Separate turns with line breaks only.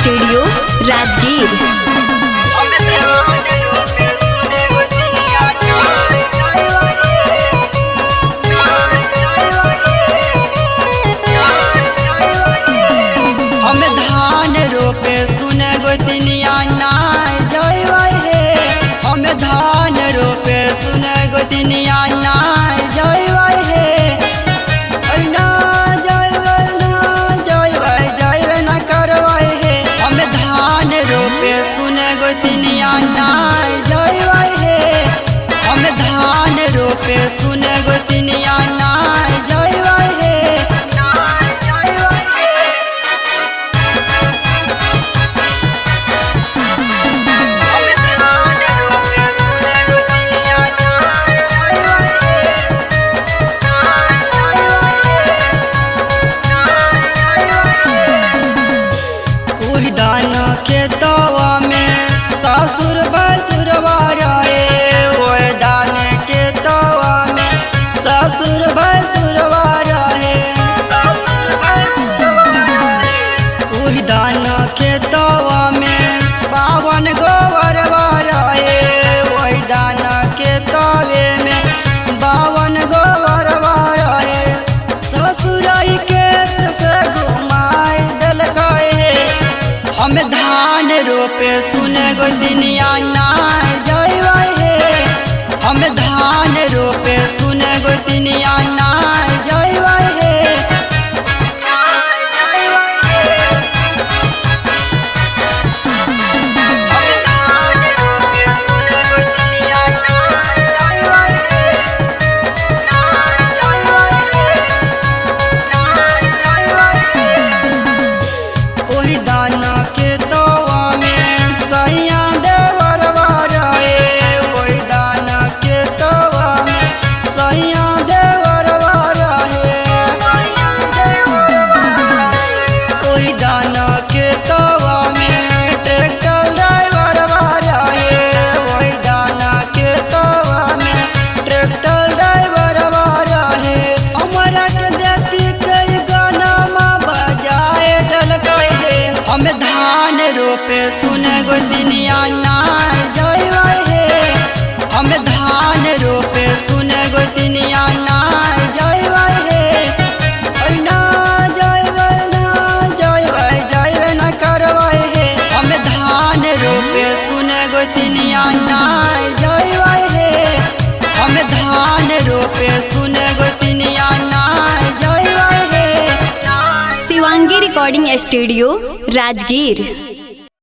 Studio Rajgir.
सुने गोतनिया नाय जयवै हे, हम धान रोपे सुने गोतनिया नाय जयवै हे। ना जयवै न करवै हे, हम धान रोपे सुने गोतनिया नाय जयवै हे, हम धान रोपे सुने गोतनिया नाय जयवै हे। खेतवा में ससुर भसुरवा रहे, ओए दान के तवा में ससुर भसुरवा रहे। ओहि दान के तवा में पावन गोबरवा रहे, ओहि दान के तवे में बावन गोबरवा रहे। ससुराई के से घुमाई देलकै, हम धान रोपे सुने गोतनिया नाय जयवै हे, हम धान रोपे सुने गोतनिया नाय जयवै हे। ओहि दाना के तवा में सैया देवरवा रहे, ओहि दाना के तवा में सैया देवरवा रहे। ओहि दाना के तवा में ट्रैक्टर ड्राइवरवा रहे, ओहि दाना के तवा में ट्रैक्टर ड्राइवरवा रहे। हमरा के देखी कई गाना बजाए देलकै हे, हम धान रोपे सुने गोतनिया नाय जयवै हे, हम धान रोपे सुने गोतनिया नाय जयवै हे। ना जयवै न करवै हे, हम धान रोपे सुने गोतनिया नाय जयवै हे, हम धान रोपे सुने गोतनिया नाय जयवै हे।
Shivangi recording studio Rajgir.